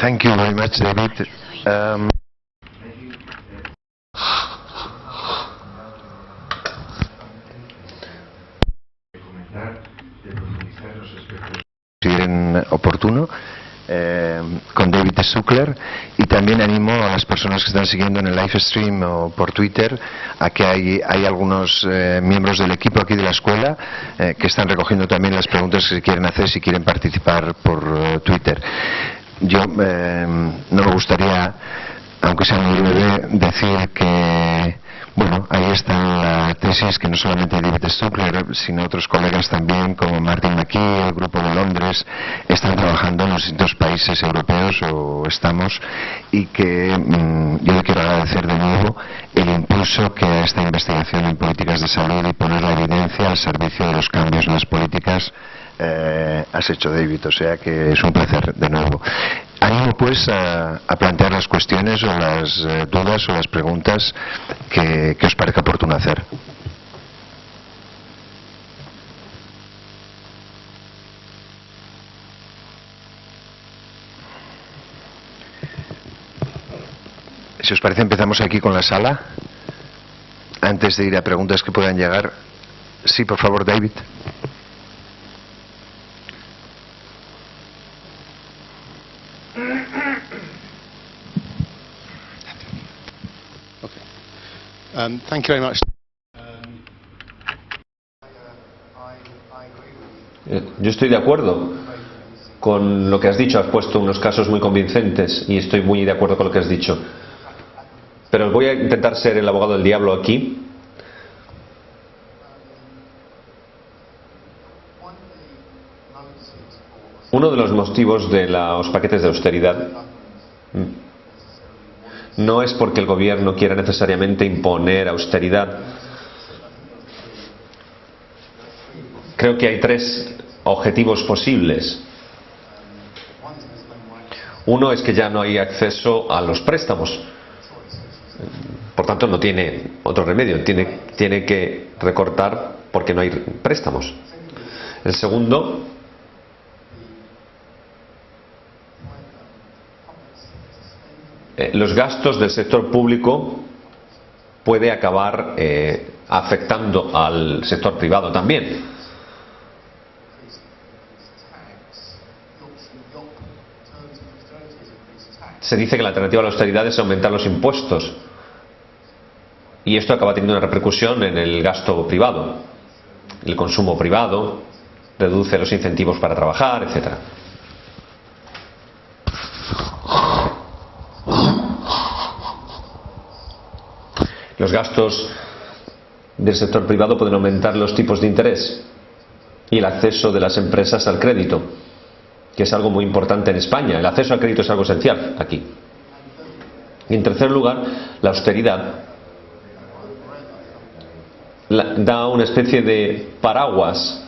Thank you very much, David. Consideren oportuno con David Zuckler, y también animo a las personas que están siguiendo en el live stream o por Twitter a que hay algunos miembros del equipo aquí de la escuela que están recogiendo también las preguntas que se quieren hacer si quieren participar por Twitter. Yo no me gustaría, aunque sea muy breve, decir que bueno, ahí está la tesis que no solamente David Zuckler, sino otros colegas también, como Martin McKee, el Grupo de Londres, están trabajando en los distintos países europeos, o estamos, y que yo le quiero agradecer de nuevo el impulso que a esta investigación en políticas de salud y poner la evidencia al servicio de los cambios en las políticas has hecho, David. O sea que es un placer de nuevo. Animo pues a plantear las cuestiones o las dudas o las preguntas que os parezca oportuno hacer. Si os parece, empezamos aquí con la sala. Antes de ir a preguntas que puedan llegar. Sí, por favor, David. Thank you very much. Yo estoy de acuerdo con lo que has dicho. Has puesto unos casos muy convincentes y estoy muy de acuerdo con lo que has dicho. Pero voy a intentar ser el abogado del diablo aquí. Uno de los motivos de los paquetes de austeridad no es porque el gobierno quiera necesariamente imponer austeridad. Creo que hay tres objetivos posibles. Uno es que ya no hay acceso a los préstamos. Por tanto, no tiene otro remedio. Tiene que recortar porque no hay préstamos. El segundo, los gastos del sector público puede acabar afectando al sector privado también. Se dice que la alternativa a la austeridad es aumentar los impuestos, y esto acaba teniendo una repercusión en el gasto privado. El consumo privado reduce los incentivos para trabajar, etcétera. Los gastos del sector privado pueden aumentar los tipos de interés y el acceso de las empresas al crédito, que es algo muy importante en España. El acceso al crédito es algo esencial aquí. Y en tercer lugar, la austeridad da una especie de paraguas.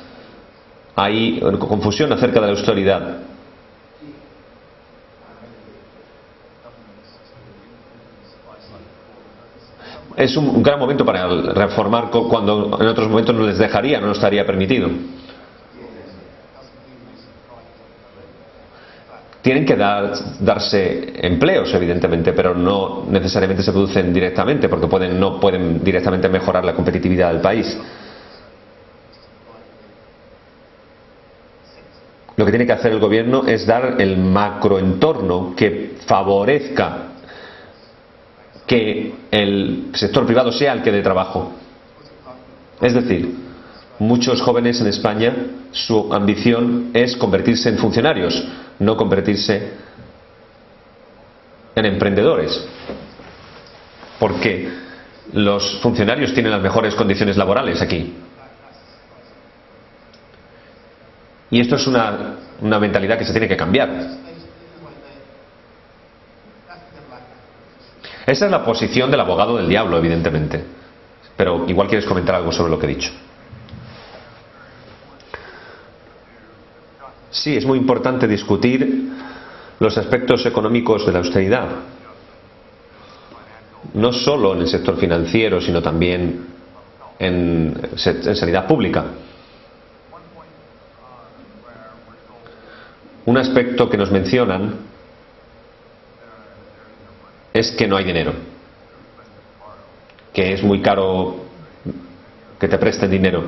Hay confusión acerca de la austeridad. Es un gran momento para reformar cuando en otros momentos no les dejaría, no estaría permitido. Tienen que darse empleos, evidentemente, pero no necesariamente se producen directamente, porque no pueden directamente mejorar la competitividad del país. Lo que tiene que hacer el gobierno es dar el macroentorno que favorezca que el sector privado sea el que dé trabajo. Es decir, muchos jóvenes en España, su ambición es convertirse en funcionarios, no convertirse en emprendedores, porque los funcionarios tienen las mejores condiciones laborales aquí. Y esto es una mentalidad que se tiene que cambiar. Esa es la posición del abogado del diablo, evidentemente. Pero igual quieres comentar algo sobre lo que he dicho. Sí, es muy importante discutir los aspectos económicos de la austeridad. No solo en el sector financiero, sino también en sanidad pública. Un aspecto que nos mencionan es que no hay dinero, que es muy caro que te presten dinero.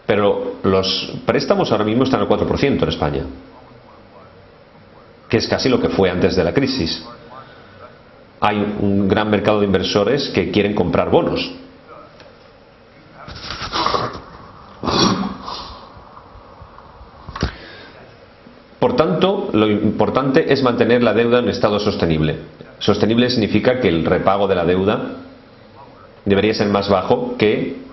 Pero los préstamos ahora mismo están al 4% en España, que es casi lo que fue antes de la crisis. Hay un gran mercado de inversores que quieren comprar bonos. Por tanto, lo importante es mantener la deuda en estado sostenible. Sostenible significa que el repago de la deuda debería ser más bajo que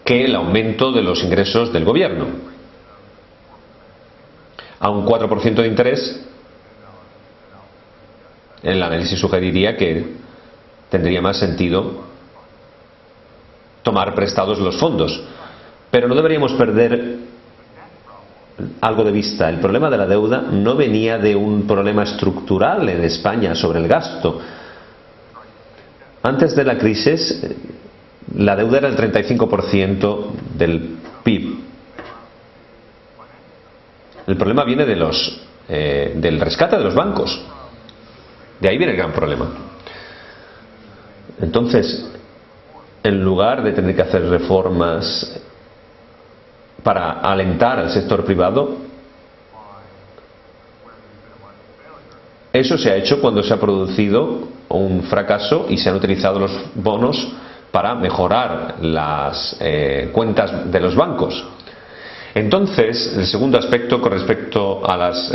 el aumento de los ingresos del gobierno. A un 4% de interés, el análisis sugeriría que tendría más sentido tomar prestados los fondos. Pero no deberíamos perder algo de vista. El problema de la deuda no venía de un problema estructural en España sobre el gasto. Antes de la crisis, la deuda era el 35% del PIB. El problema viene del rescate de los bancos. De ahí viene el gran problema. Entonces, en lugar de tener que hacer reformas para alentar al sector privado, eso se ha hecho cuando se ha producido un fracaso y se han utilizado los bonos para mejorar las cuentas de los bancos. Entonces, el segundo aspecto con respecto a las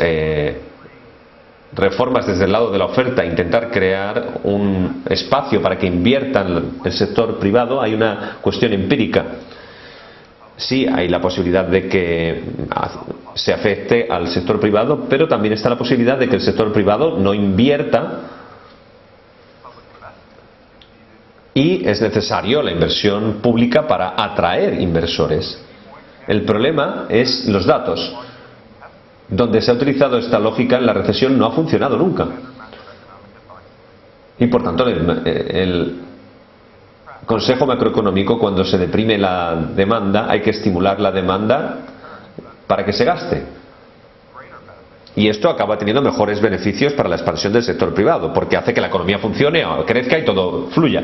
reformas desde el lado de la oferta, intentar crear un espacio para que inviertan el sector privado, hay una cuestión empírica. Sí, hay la posibilidad de que se afecte al sector privado, pero también está la posibilidad de que el sector privado no invierta y es necesario la inversión pública para atraer inversores. El problema es los datos. Donde se ha utilizado esta lógica en la recesión no ha funcionado nunca. Y por tanto el Consejo Macroeconómico, cuando se deprime la demanda, hay que estimular la demanda para que se gaste. Y esto acaba teniendo mejores beneficios para la expansión del sector privado, porque hace que la economía funcione, crezca y todo fluya.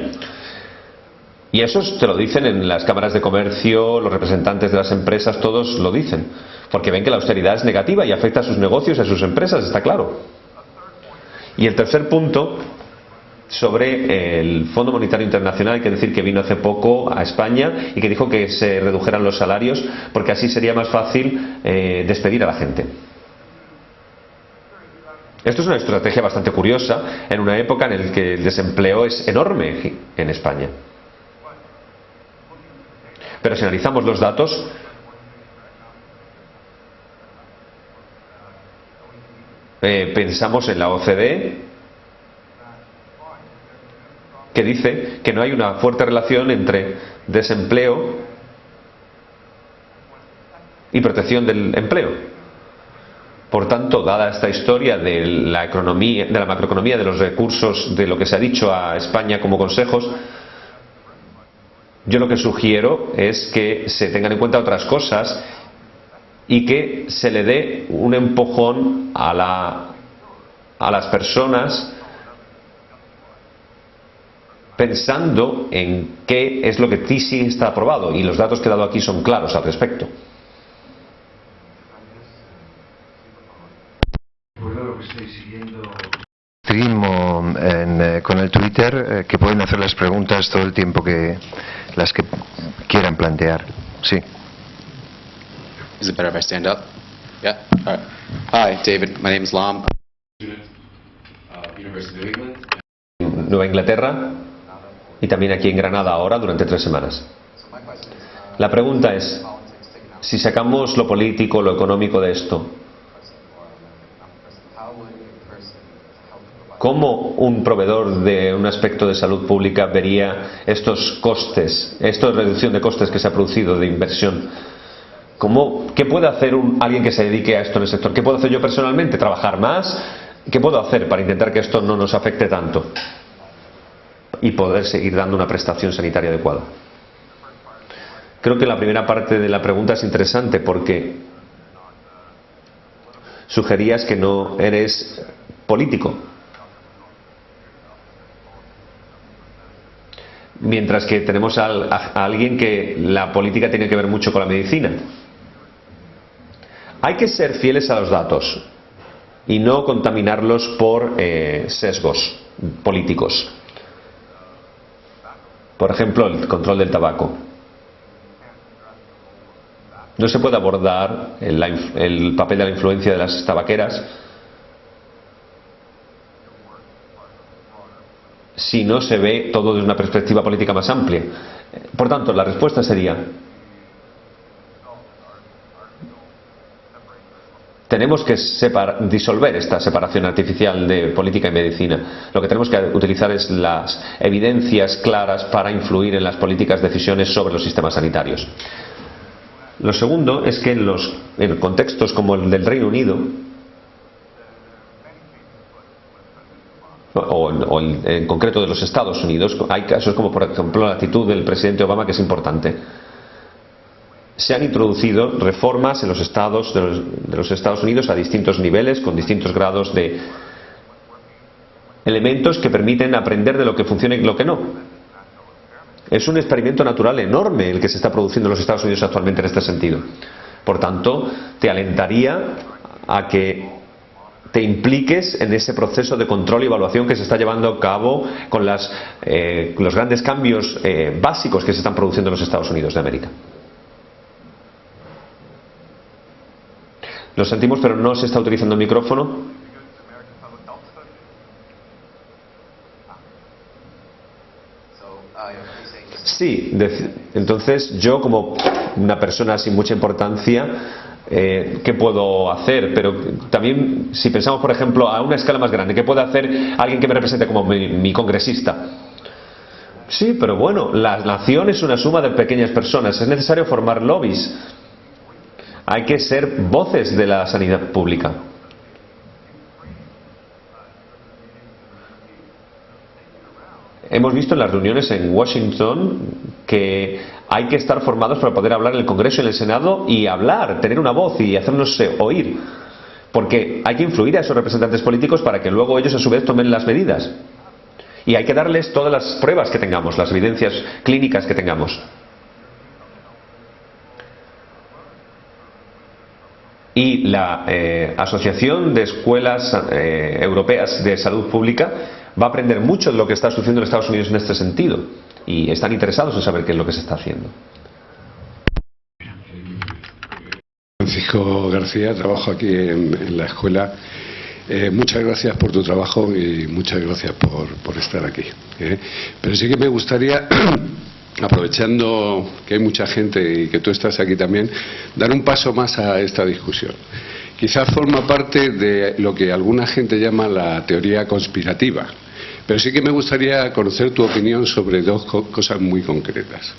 Y eso te lo dicen en las cámaras de comercio, los representantes de las empresas, todos lo dicen. Porque ven que la austeridad es negativa y afecta a sus negocios y a sus empresas, está claro. Y el tercer punto, sobre el Fondo Monetario Internacional, hay que decir que vino hace poco a España y que dijo que se redujeran los salarios porque así sería más fácil despedir a la gente. Esto es una estrategia bastante curiosa en una época en la que el desempleo es enorme en España. Pero si analizamos los datos, pensamos en la OCDE, que dice que no hay una fuerte relación entre desempleo y protección del empleo. Por tanto, dada esta historia de la macroeconomía, de los recursos, de lo que se ha dicho a España como consejos, yo lo que sugiero es que se tengan en cuenta otras cosas y que se le dé un empujón a las personas pensando en qué es lo que sí está aprobado, y los datos que he dado aquí son claros al respecto. Bueno, lo que estoy siguiendo con el Twitter, que pueden hacer las preguntas todo el tiempo las que quieran plantear. Sí. Is it better if I stand up? Yeah? All right. Hi, David. My name is Lam. University of England. Nueva Inglaterra y también aquí en Granada ahora durante 3 semanas. La pregunta es, si sacamos lo político, lo económico de esto, ¿cómo un proveedor de un aspecto de salud pública vería estos costes, esta reducción de costes que se ha producido de inversión? ¿Qué puede hacer alguien que se dedique a esto en el sector? ¿Qué puedo hacer yo personalmente? ¿Trabajar más? ¿Qué puedo hacer para intentar que esto no nos afecte tanto y poder seguir dando una prestación sanitaria adecuada? Creo que la primera parte de la pregunta es interesante porque sugerías que no eres político. mientras que tenemos a alguien que la política tiene que ver mucho con la medicina. Hay que ser fieles a los datos y no contaminarlos por sesgos políticos. Por ejemplo, el control del tabaco. No se puede abordar el papel de la influencia de las tabaqueras si no se ve todo desde una perspectiva política más amplia. Por tanto, la respuesta sería: tenemos que disolver esta separación artificial de política y medicina. Lo que tenemos que utilizar es las evidencias claras para influir en las políticas, decisiones sobre los sistemas sanitarios. Lo segundo es que en contextos como el del Reino Unido, o en concreto de los Estados Unidos, hay casos como por ejemplo la actitud del presidente Obama, que es importante. Se han introducido reformas en los estados de los Estados Unidos a distintos niveles, con distintos grados de elementos que permiten aprender de lo que funciona y lo que no. Es un experimento natural enorme el que se está produciendo en los Estados Unidos actualmente en este sentido. Por tanto, te alentaría a que te impliques en ese proceso de control y evaluación que se está llevando a cabo con los grandes cambios básicos que se están produciendo en los Estados Unidos de América. Lo sentimos, pero no se está utilizando el micrófono. Sí, entonces yo, como una persona sin mucha importancia, ¿qué puedo hacer? Pero también, si pensamos por ejemplo a una escala más grande, ¿qué puede hacer alguien que me represente como mi congresista? Sí, pero bueno, la nación es una suma de pequeñas personas, es necesario formar lobbies, hay que ser voces de la sanidad pública. Hemos visto en las reuniones en Washington que hay que estar formados para poder hablar en el Congreso y en el Senado y hablar, tener una voz y hacernos oír. Porque hay que influir a esos representantes políticos para que luego ellos a su vez tomen las medidas. Y hay que darles todas las pruebas que tengamos, las evidencias clínicas que tengamos. Y la Asociación de Escuelas Europeas de Salud Pública va a aprender mucho de lo que está sucediendo en Estados Unidos en este sentido, y están interesados en saber qué es lo que se está haciendo. Francisco García, trabajo aquí en la escuela. Muchas gracias por tu trabajo y muchas gracias por estar aquí. Pero sí que me gustaría, aprovechando que hay mucha gente y que tú estás aquí también, dar un paso más a esta discusión. Quizás forma parte de lo que alguna gente llama la teoría conspirativa, pero sí que me gustaría conocer tu opinión sobre dos cosas muy concretas.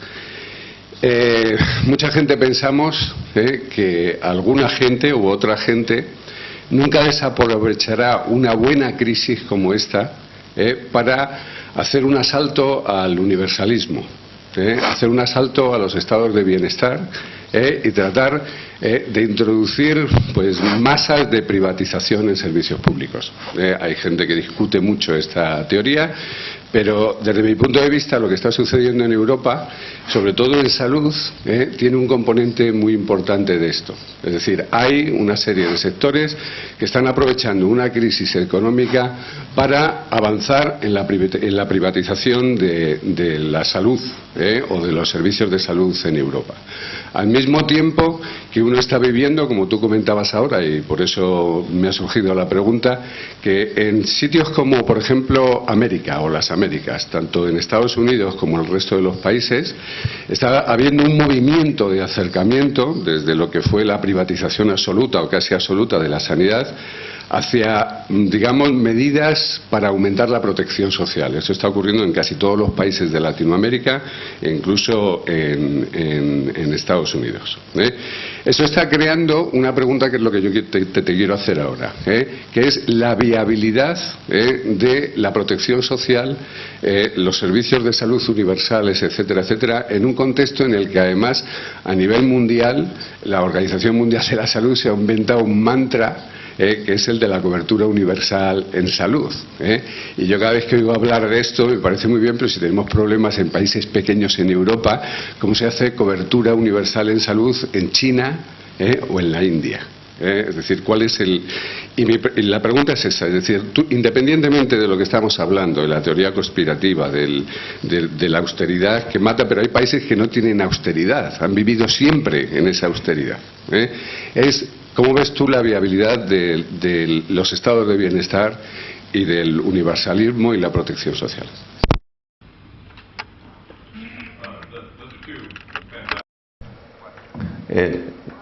Mucha gente pensamos que alguna gente u otra gente nunca desaprovechará una buena crisis como esta para hacer un asalto al universalismo, hacer un asalto a los estados de bienestar y tratar de introducir pues masas de privatización en servicios públicos. Hay gente que discute mucho esta teoría, pero desde mi punto de vista lo que está sucediendo en Europa, sobre todo en salud, tiene un componente muy importante de esto. Es decir, hay una serie de sectores que están aprovechando una crisis económica para avanzar en la privatización de la salud o de los servicios de salud en Europa. Al mismo tiempo que uno está viviendo, como tú comentabas ahora, y por eso me ha surgido la pregunta, que en sitios como, por ejemplo, América o las Américas, tanto en Estados Unidos como en el resto de los países, está habiendo un movimiento de acercamiento desde lo que fue la privatización absoluta o casi absoluta de la sanidad hacia, digamos, medidas para aumentar la protección social. Esto está ocurriendo en casi todos los países de Latinoamérica e incluso en Estados Unidos. Eso está creando una pregunta que es lo que yo te quiero hacer ahora, que es la viabilidad de la protección social, los servicios de salud universales, etcétera, etcétera, en un contexto en el que además a nivel mundial la Organización Mundial de la Salud se ha inventado un mantra que es el de la cobertura universal en salud. Y yo cada vez que oigo hablar de esto me parece muy bien, pero si tenemos problemas en países pequeños en Europa, ¿cómo se hace cobertura universal en salud en China o en la India? Es decir, ¿cuál es el...? Y la pregunta es esa, es decir, independientemente de lo que estamos hablando, de la teoría conspirativa, de la austeridad que mata, pero hay países que no tienen austeridad, han vivido siempre en esa austeridad. ¿Cómo ves tú la viabilidad de los estados de bienestar y del universalismo y la protección social?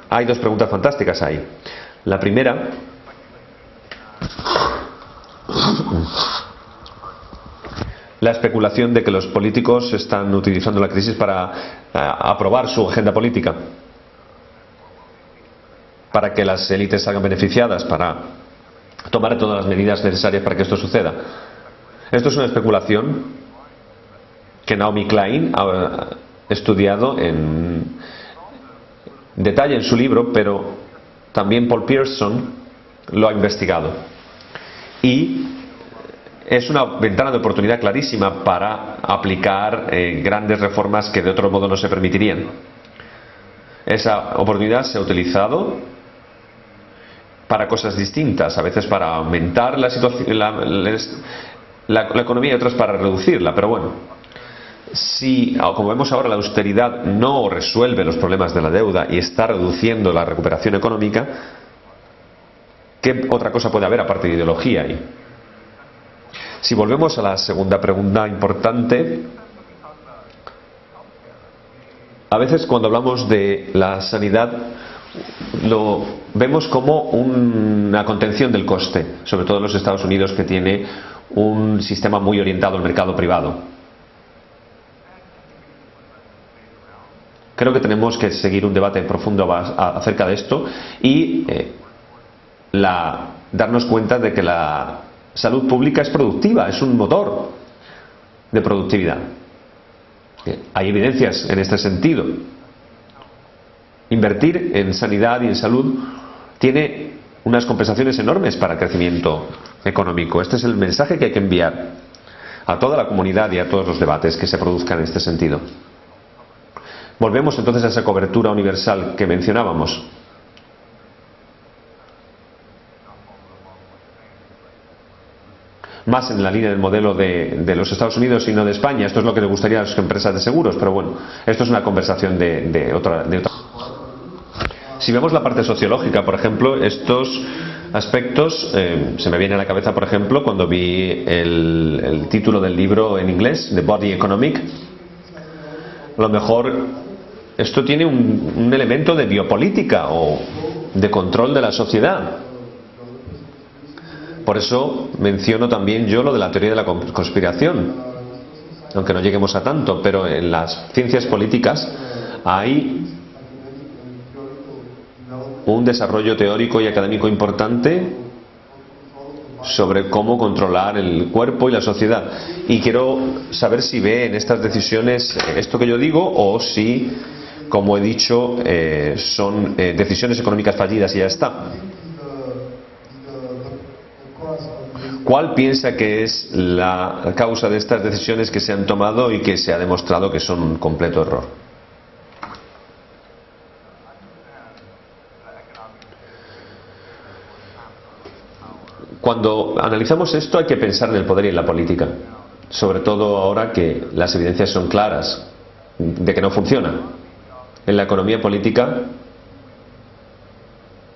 Hay dos preguntas fantásticas ahí. La primera, la especulación de que los políticos están utilizando la crisis para aprobar su agenda política, para que las élites salgan beneficiadas, para tomar todas las medidas necesarias para que esto suceda. Esto es una especulación que Naomi Klein ha estudiado en detalle en su libro, pero también Paul Pierson lo ha investigado. Y es una ventana de oportunidad clarísima para aplicar grandes reformas que de otro modo no se permitirían. Esa oportunidad se ha utilizado para cosas distintas, a veces para aumentar la economía y otras para reducirla, pero bueno, si, como vemos ahora, la austeridad no resuelve los problemas de la deuda y está reduciendo la recuperación económica, ¿qué otra cosa puede haber aparte de ideología ahí? Si volvemos a la segunda pregunta importante, a veces cuando hablamos de la sanidad lo vemos como una contención del coste, sobre todo en los Estados Unidos, que tiene un sistema muy orientado al mercado privado. Creo que tenemos que seguir un debate profundo acerca de esto y darnos cuenta de que la salud pública es productiva, es un motor de productividad. Hay evidencias en este sentido. Invertir en sanidad y en salud tiene unas compensaciones enormes para el crecimiento económico. Este es el mensaje que hay que enviar a toda la comunidad y a todos los debates que se produzcan en este sentido. Volvemos entonces a esa cobertura universal que mencionábamos. Más en la línea del modelo de los Estados Unidos y no de España. Esto es lo que le gustaría a las empresas de seguros, pero bueno, esto es una conversación de otra. Si vemos la parte sociológica, por ejemplo, estos aspectos se me viene a la cabeza, por ejemplo, cuando vi el título del libro en inglés, The Body Economic. A lo mejor esto tiene un elemento de biopolítica o de control de la sociedad. Por eso menciono también yo lo de la teoría de la conspiración, aunque no lleguemos a tanto, pero en las ciencias políticas hay un desarrollo teórico y académico importante sobre cómo controlar el cuerpo y la sociedad. Y quiero saber si ve en estas decisiones esto que yo digo, o si, como he dicho, son decisiones económicas fallidas y ya está. ¿Cuál piensa que es la causa de estas decisiones que se han tomado y que se ha demostrado que son un completo error? Cuando analizamos esto hay que pensar en el poder y en la política, sobre todo ahora que las evidencias son claras de que no funciona. En la economía política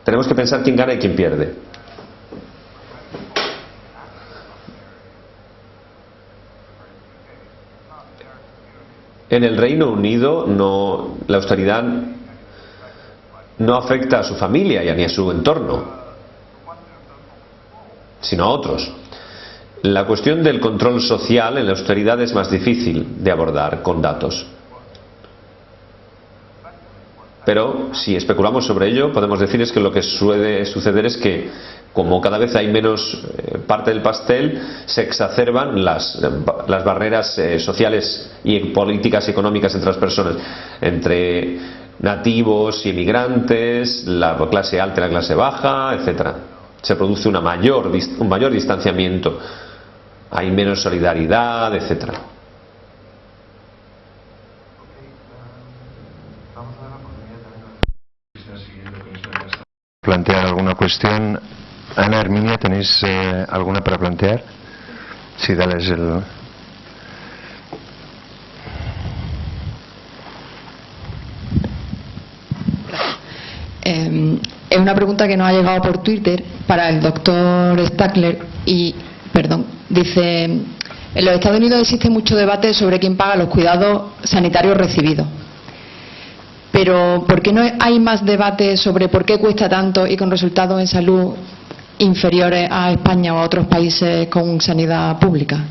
tenemos que pensar quién gana y quién pierde. En el Reino Unido la austeridad no afecta a su familia y ni a su entorno, sino a otros. La cuestión del control social en la austeridad es más difícil de abordar con datos. Pero si especulamos sobre ello, podemos decir es que lo que suele suceder es que, como cada vez hay menos parte del pastel, se exacerban las barreras sociales y políticas y económicas entre las personas, entre nativos y emigrantes, la clase alta y la clase baja, etcétera. se produce un mayor distanciamiento, hay menos solidaridad, etcétera. Plantear alguna cuestión. Ana, Herminia, ¿tenéis alguna para plantear? Sí, dales el... Es una pregunta que nos ha llegado por Twitter para el doctor Stackler y, perdón, dice: en los Estados Unidos existe mucho debate sobre quién paga los cuidados sanitarios recibidos. Pero ¿por qué no hay más debate sobre por qué cuesta tanto y con resultados en salud inferiores a España o a otros países con sanidad pública?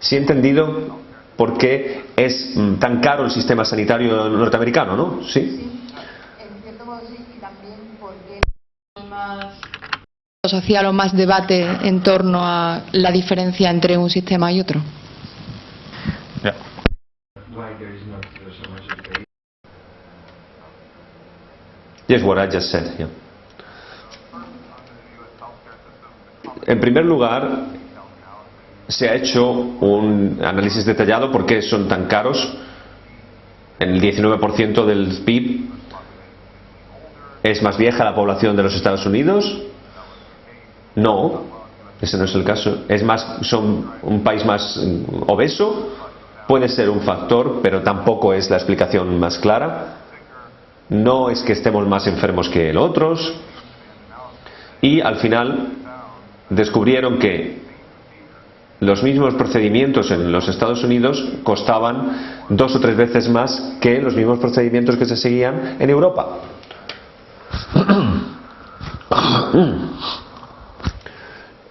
Sí he entendido por qué es tan caro el sistema sanitario norteamericano, ¿no? Sí. En cierto modo sí, y también porque hay más social o más debate en torno a la diferencia entre un sistema y otro. Yeah. Yes, what I just said, yeah. En primer lugar, se ha hecho un análisis detallado por qué son tan caros. En el 19% del PIB es más vieja la población de los Estados Unidos. No, ese no es el caso. Son un país más obeso. Puede ser un factor, pero tampoco es la explicación más clara. No es que estemos más enfermos que los otros. Y al final descubrieron que los mismos procedimientos en los Estados Unidos costaban 2 o 3 veces más que los mismos procedimientos que se seguían en Europa.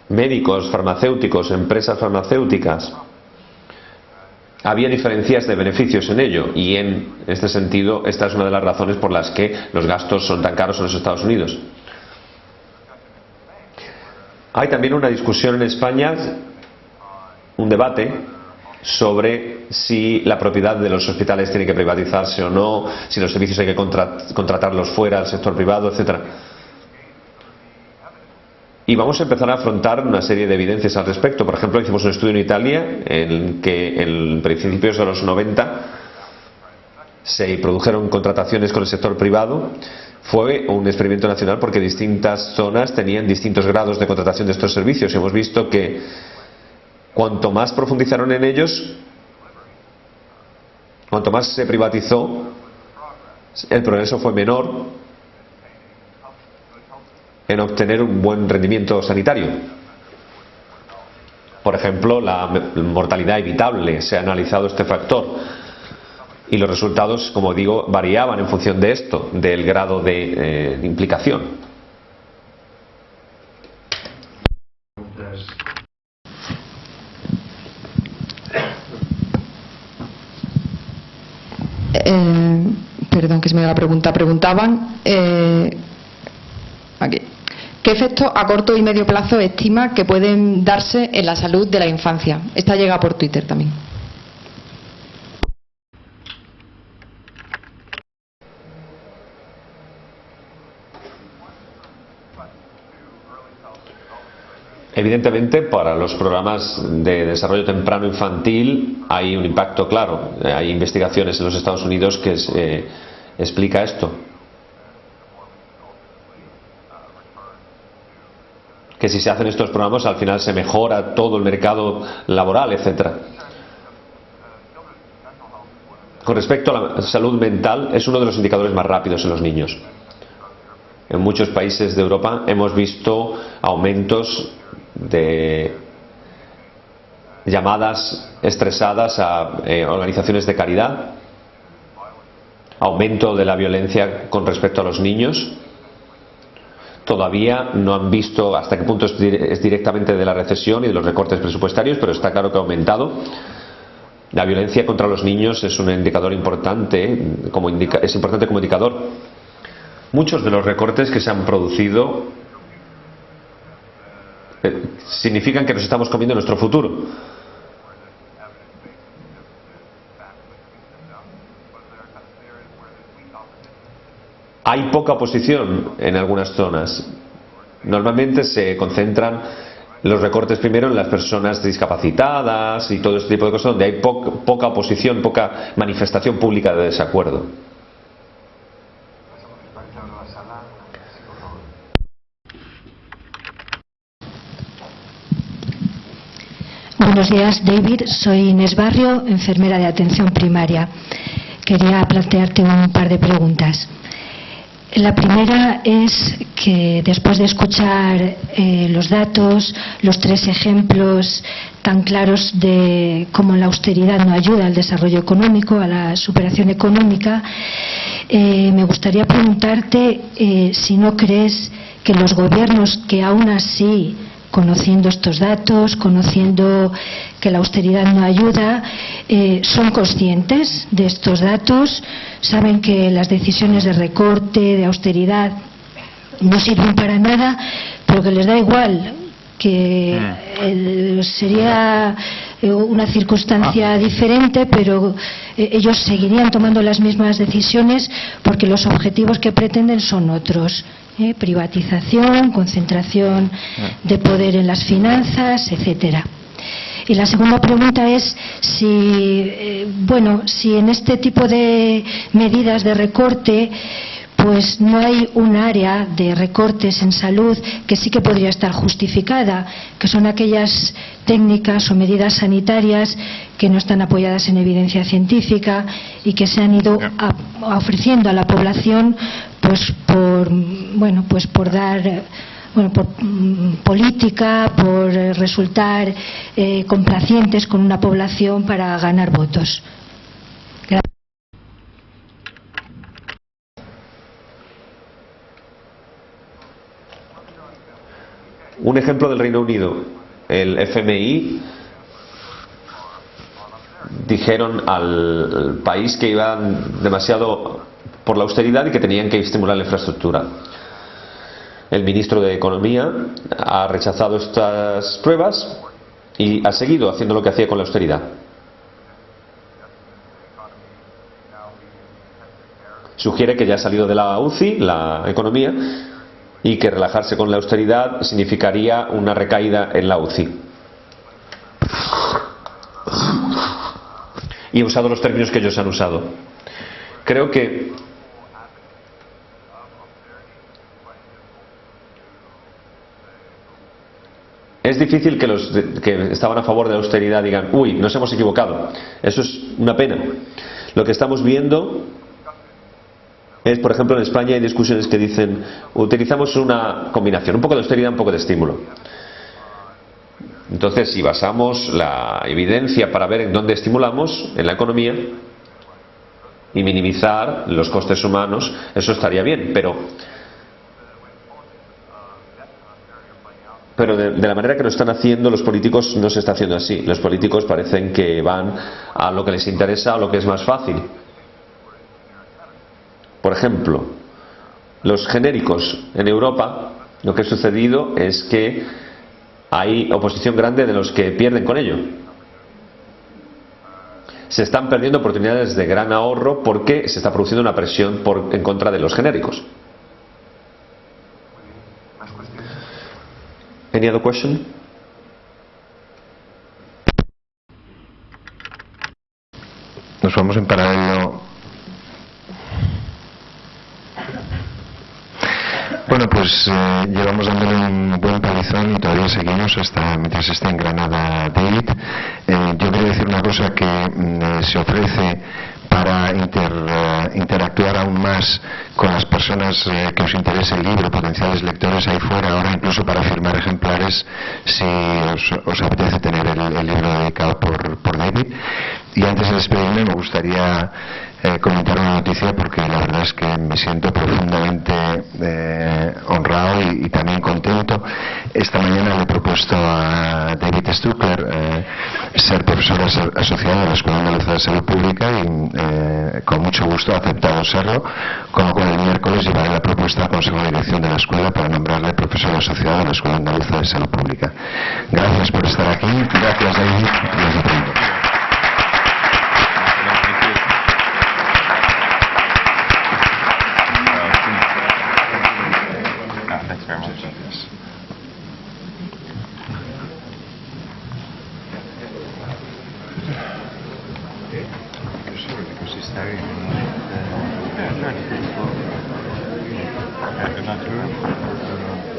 Médicos, farmacéuticos, empresas farmacéuticas. Había diferencias de beneficios en ello, y en este sentido esta es una de las razones por las que los gastos son tan caros en los Estados Unidos. Hay también una discusión en España, un debate sobre si la propiedad de los hospitales tiene que privatizarse o no, si los servicios hay que contratarlos fuera al sector privado, etcétera. Y vamos a empezar a afrontar una serie de evidencias al respecto. Por ejemplo, hicimos un estudio en Italia en que en principios de los 90 se produjeron contrataciones con el sector privado. Fue un experimento nacional porque distintas zonas tenían distintos grados de contratación de estos servicios, y hemos visto que cuanto más profundizaron en ellos, cuanto más se privatizó, el progreso fue menor en obtener un buen rendimiento sanitario. Por ejemplo, la mortalidad evitable, se ha analizado este factor, y los resultados, como digo, variaban en función de esto, del grado de implicación. Perdón, que se me dio la pregunta. Preguntaban aquí: ¿qué efectos a corto y medio plazo estima que pueden darse en la salud de la infancia? Esta llega por Twitter también. Evidentemente, para los programas de desarrollo temprano infantil hay un impacto claro. Hay investigaciones en los Estados Unidos que explica esto. Que si se hacen estos programas, al final se mejora todo el mercado laboral, etcétera. Con respecto a la salud mental, es uno de los indicadores más rápidos en los niños. En muchos países de Europa hemos visto aumentos de llamadas estresadas a organizaciones de caridad, aumento de la violencia con respecto a los niños. Todavía no han visto hasta qué punto es directamente de la recesión y de los recortes presupuestarios, pero está claro que ha aumentado. La violencia contra los niños es un indicador importante, es importante como indicador. Muchos de los recortes que se han producido significan que nos estamos comiendo nuestro futuro. hay poca oposición en algunas zonas. Normalmente se concentran los recortes primero en las personas discapacitadas y todo este tipo de cosas, donde hay poca oposición, poca manifestación pública de desacuerdo. Buenos días, David. Soy Inés Barrio, enfermera de atención primaria. Quería plantearte un par de preguntas. La primera es que después de escuchar los datos, los 3 ejemplos tan claros de cómo la austeridad no ayuda al desarrollo económico, a la superación económica, me gustaría preguntarte si no crees que los gobiernos que aún así, conociendo estos datos, conociendo que la austeridad no ayuda, son conscientes de estos datos, saben que las decisiones de recorte, de austeridad, no sirven para nada, pero que les da igual, que sería una circunstancia diferente, pero ellos seguirían tomando las mismas decisiones porque los objetivos que pretenden son otros. Privatización, concentración de poder en las finanzas, etcétera. Y la segunda pregunta es si en este tipo de medidas de recorte, pues no hay un área de recortes en salud que sí que podría estar justificada, que son aquellas técnicas o medidas sanitarias que no están apoyadas en evidencia científica y que se han ido ofreciendo a la población por dar por política, por resultar complacientes con una población para ganar votos. Gracias. Un ejemplo del Reino Unido. El FMI dijeron al país que iban demasiado por la austeridad y que tenían que estimular la infraestructura. El ministro de Economía ha rechazado estas pruebas y ha seguido haciendo lo que hacía con la austeridad. Sugiere que ya ha salido de la UCI, la economía, y que relajarse con la austeridad significaría una recaída en la UCI. Y he usado los términos que ellos han usado. Creo que es difícil que los que estaban a favor de la austeridad digan, uy, nos hemos equivocado. Eso es una pena. Lo que estamos viendo es, por ejemplo, en España hay discusiones que dicen, utilizamos una combinación, un poco de austeridad, un poco de estímulo. Entonces, si basamos la evidencia para ver en dónde estimulamos en la economía y minimizar los costes humanos, eso estaría bien, pero de la manera que lo están haciendo los políticos no se está haciendo así. Los políticos parecen que van a lo que les interesa o lo que es más fácil. Por ejemplo, los genéricos en Europa, lo que ha sucedido es que hay oposición grande de los que pierden con ello. Se están perdiendo oportunidades de gran ahorro porque se está produciendo una presión en contra de los genéricos. Any other question? Nos vamos en paralelo. Bueno, pues llevamos dándole un buen palizón y todavía seguimos hasta mientras está en Granada David. Yo quería decir una cosa que se ofrece para interactuar aún más con las personas que os interese el libro, potenciales lectores ahí fuera, ahora incluso para firmar ejemplares si os apetece tener el libro dedicado por David. Y antes de despedirme me gustaría comentar una noticia porque la verdad es que me siento profundamente honrado y también contento. Esta mañana le he propuesto a David Stuckler ser profesor asociado de la Escuela Andaluza de Salud Pública y con mucho gusto ha aceptado serlo, con lo cual el miércoles llevaré la propuesta al Consejo de Dirección de la Escuela para nombrarle profesor asociado de la Escuela Andaluza de Salud Pública. Gracias por estar aquí, gracias David y hasta pronto. necessary in English. Trying to think. Natural.